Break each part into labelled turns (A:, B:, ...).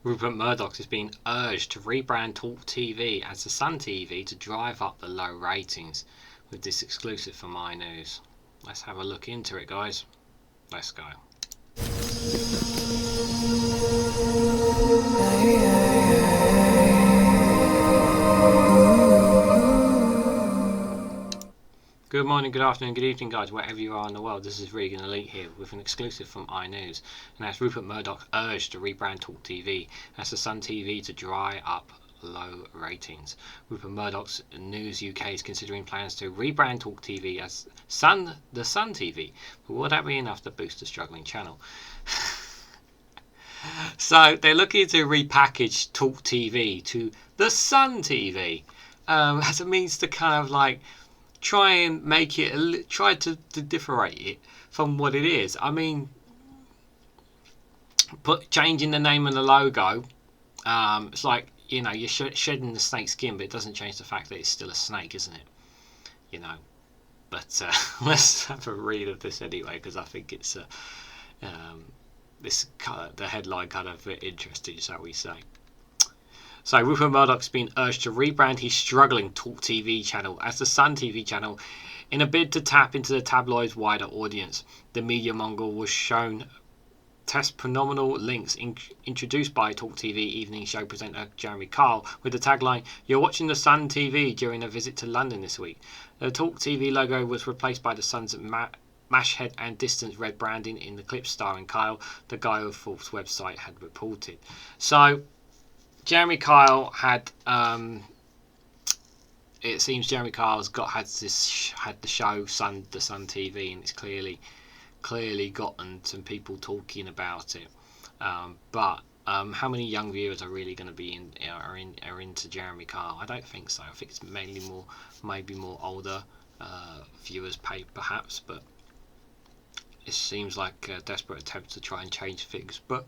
A: Rupert Murdoch is being urged to rebrand TalkTV as the Sun TV to drive up the low ratings, with this exclusive from iNews. Let's have a look into it, guys. Let's go. Good morning, good afternoon, good evening, guys, wherever you are in the world. This is REGANELITE here with an exclusive from iNews, and that's Rupert Murdoch urged to rebrand TalkTV as the Sun TV to dry up low ratings. Rupert Murdoch's News UK is considering plans to rebrand TalkTV as the Sun TV, but will that be enough to boost the struggling channel? So they're looking to repackage TalkTV to the Sun TV as a means to kind of like try and make it, try to differentiate it from what it is. I mean, changing the name and the logo, it's like, you know, you're shedding the snake skin, but it doesn't change the fact that it's still a snake, isn't it? You know. But let's have a read of this anyway, because I think it's the headline kind of interesting, shall we say. So Rupert Murdoch's been urged to rebrand his struggling TalkTV channel as the Sun TV channel in a bid to tap into the tabloid's wider audience. The media mogul was shown testimonial links introduced by TalkTV evening show presenter Jeremy Kyle with the tagline, "You're watching the Sun TV," during a visit to London this week. The TalkTV logo was replaced by the Sun's mash head and distance red branding in the clip starring Kyle, the Guy Fawkes website had reported. So Jeremy Kyle had, it seems Jeremy Kyle's had the show the Sun TV, and it's clearly gotten some people talking about it. But how many young viewers are really going to be are into Jeremy Kyle? I don't think so. I think it's mainly maybe more older viewers, perhaps. But it seems like a desperate attempt to try and change things. But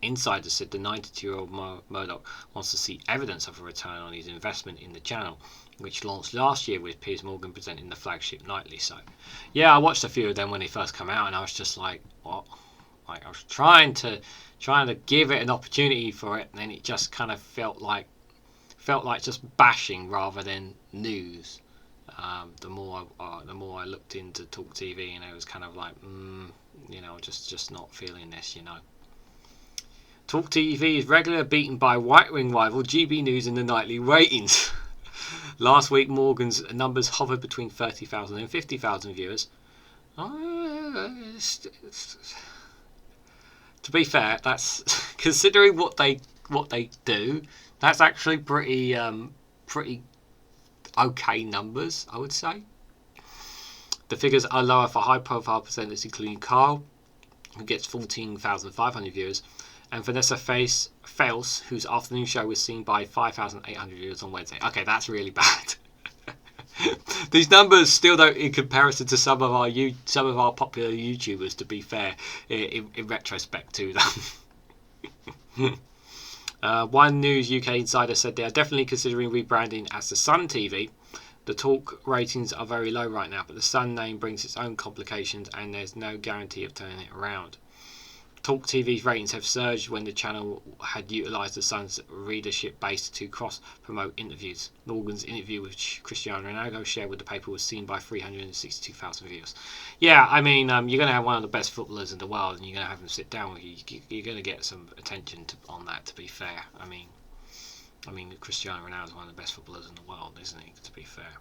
A: insiders said the 92-year-old Murdoch wants to see evidence of a return on his investment in the channel, which launched last year with Piers Morgan presenting the flagship nightly. So, yeah, I watched a few of them when they first came out, and I was just like, what? Like, I was trying to give it an opportunity for it, and then it just kind of felt like just bashing rather than news. The more I looked into TalkTV, and it was kind of like, you know, just not feeling this, you know. TalkTV is regularly beaten by right-wing rival GB News in the nightly ratings. Last week, Morgan's numbers hovered between 30,000 and 50,000 viewers. To be fair, that's considering what they do. That's actually pretty okay numbers, I would say. The figures are lower for high-profile presenters, including Carl, who gets 14,500 viewers, and Vanessa Fales, whose afternoon show was seen by 5,800 viewers on Wednesday. Okay, that's really bad. These numbers still don't, in comparison to some of our popular YouTubers, to be fair, in retrospect to them. One News UK insider said they are definitely considering rebranding as the Sun TV. The Talk ratings are very low right now, but the Sun name brings its own complications, and there's no guarantee of turning it around. TalkTV's ratings have surged when the channel had utilised the Sun's readership base to cross-promote interviews. Morgan's interview with Cristiano Ronaldo shared with the paper was seen by 362,000 viewers. Yeah, I mean, you're going to have one of the best footballers in the world, and you're going to have him sit down with you. You're going to get some attention on that, to be fair. I mean, Cristiano Ronaldo is one of the best footballers in the world, isn't he, to be fair?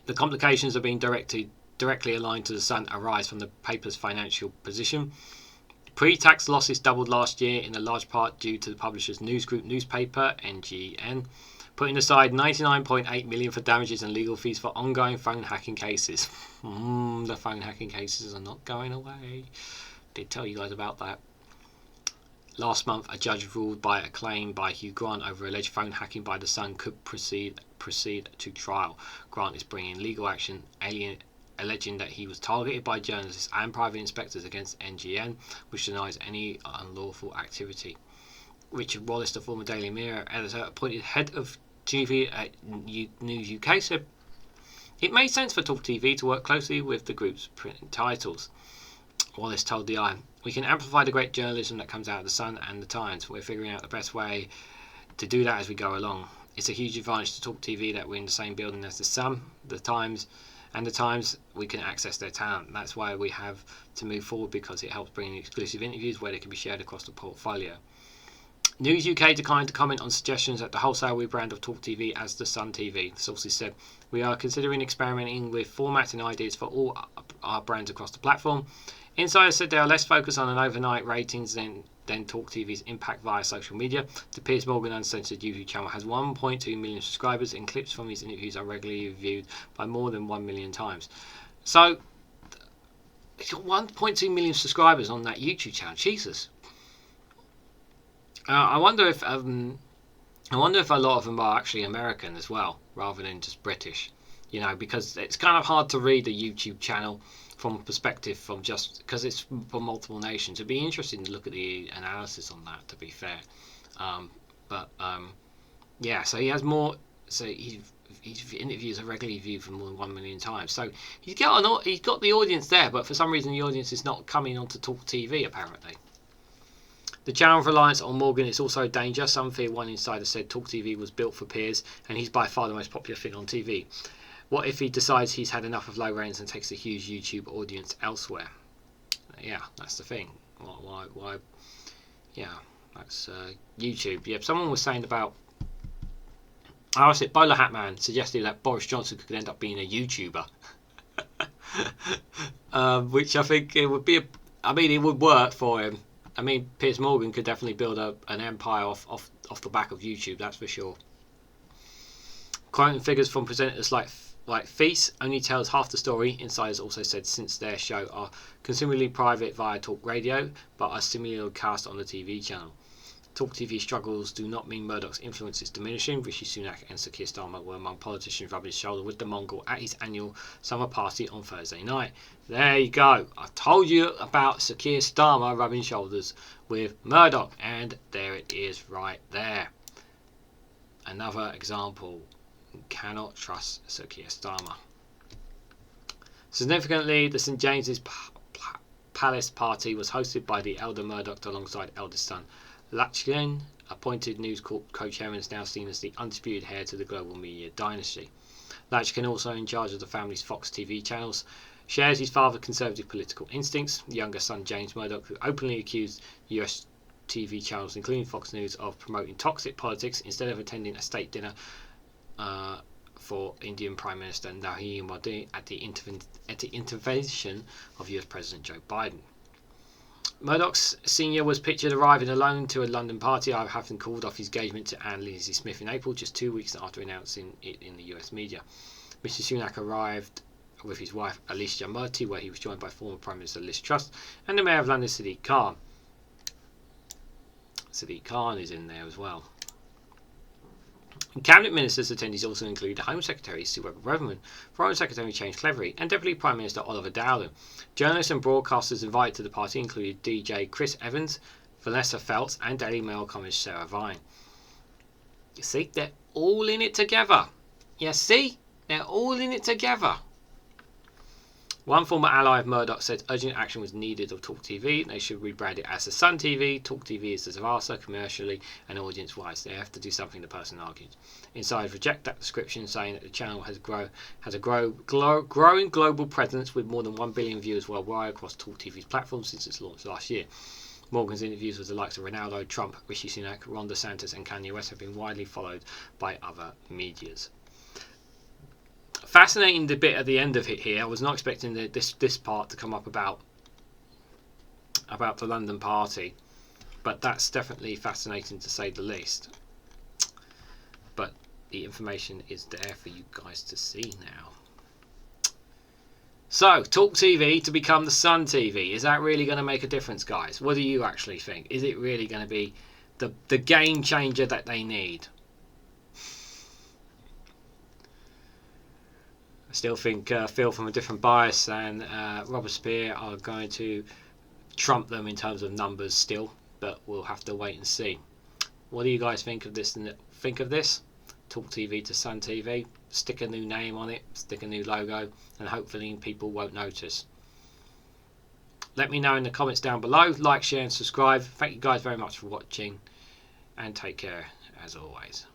A: The complications have been directly aligned to the Sun arise from the paper's financial position. Pre-tax losses doubled last year, in a large part due to the publisher's news group newspaper, NGN, putting aside $99.8 million for damages and legal fees for ongoing phone hacking cases. The phone hacking cases are not going away. Did tell you guys about that. Last month, a judge ruled by a claim by Hugh Grant over alleged phone hacking by the Sun could proceed to trial. Grant is bringing legal action alleging that he was targeted by journalists and private inspectors against NGN, which denies any unlawful activity. Richard Wallace, the former Daily Mirror editor, appointed head of TV at News UK, said it made sense for TalkTV to work closely with the group's print titles. Wallace told the Eye, We can amplify the great journalism that comes out of the Sun and the Times. We're figuring out the best way to do that as we go along. It's a huge advantage to Talk TV that we're in the same building as the Sun, the Times, and the Times. We can access their talent. That's why we have to move forward, because it helps bring in exclusive interviews where they can be shared across the portfolio. News UK declined to comment on suggestions at the wholesale rebrand of Talk TV as the Sun TV. Sources said, "We are considering experimenting with formats and ideas for all our brands across the platform." Insiders said they are less focused on an overnight ratings than Talk TV's impact via social media. The Piers Morgan Uncensored YouTube channel has 1.2 million subscribers, and clips from his interviews are regularly viewed by more than 1 million times. So, it's got 1.2 million subscribers on that YouTube channel. Jesus. I wonder if a lot of them are actually American as well, rather than just British. You know, because it's kind of hard to read a YouTube channel from a perspective from just because it's from multiple nations. It'd be interesting to look at the analysis on that, to be fair. Yeah, so he has more. So his interviews are regularly viewed for more than 1 million times. So he's got the audience there, but for some reason the audience is not coming onto Talk TV apparently. The channel reliance on Morgan is also a danger. Some fear, one insider said, Talk TV was built for Piers, and he's by far the most popular thing on TV. What if he decides he's had enough of low ratings and takes a huge YouTube audience elsewhere? Yeah, that's the thing. Why? Yeah, that's YouTube. Yeah, someone was saying about. I was it. Bowler Hat Man suggested that Boris Johnson could end up being a YouTuber, which I think it would be. It would work for him. Piers Morgan could definitely build an empire off the back of YouTube. That's for sure. Quoting figures from presenters like Feast only tells half the story. Insiders also said since their show are consumingly private via Talk Radio, but are similarly cast on the TV channel. Talk TV struggles do not mean Murdoch's influence is diminishing. Rishi Sunak and Sir Keir Starmer were among politicians rubbing shoulders with the Mongol at his annual summer party on Thursday night. There you go. I told you about Sir Keir Starmer rubbing shoulders with Murdoch, and there it is right there. Another example. You cannot trust Sir Keir Starmer. Significantly, the St James's Palace party was hosted by the elder Murdoch alongside eldest son Lachlan, appointed News Corp co-chairman, is now seen as the undisputed heir to the global media dynasty. Lachlan, also in charge of the family's Fox TV channels, shares his father's conservative political instincts. The younger son, James Murdoch, who openly accused US TV channels, including Fox News, of promoting toxic politics instead of attending a state dinner for Indian Prime Minister Narendra Modi at the intervention of US President Joe Biden. Murdoch's senior was pictured arriving alone to a London party after having called off his engagement to Anne Lindsay Smith in April, just 2 weeks after announcing it in the US media. Mr Sunak arrived with his wife Alicia Murty, where he was joined by former Prime Minister Liz Truss and the Mayor of London, Sadiq Khan. Sadiq Khan is in there as well. Cabinet ministers' attendees also include the Home Secretary Sue Webber-Reverman, Foreign Secretary James Cleverly, and Deputy Prime Minister Oliver Dowden. Journalists and broadcasters invited to the party included DJ Chris Evans, Vanessa Feltz, and Daily Mail columnist Sarah Vine. You see, they're all in it together. You see, they're all in it together. One former ally of Murdoch said urgent action was needed of Talk TV. They should rebrand it as the Sun TV. Talk TV is disaster commercially and audience-wise. They have to do something, the person argued. Insiders reject that description, saying that the channel has a growing global presence with more than 1 billion viewers worldwide across Talk TV's platforms since its launch last year. Morgan's interviews with the likes of Ronaldo, Trump, Rishi Sunak, Ron DeSantis and Kanye West have been widely followed by other medias. Fascinating bit at the end of it here. I was not expecting this part to come up about the London party, but that's definitely fascinating to say the least. But the information is there for you guys to see now. So, Talk TV to become the Sun TV. Is that really going to make a difference, guys? What do you actually think? Is it really going to be the game changer that they need? I still think Phil from a different bias and Robert Spear are going to trump them in terms of numbers still, but we'll have to wait and see. What do you guys think of this? Talk TV to Sun TV. Stick a new name on it, stick a new logo, and hopefully people won't notice. Let me know in the comments down below. Like, share and subscribe. Thank you guys very much for watching, and take care as always.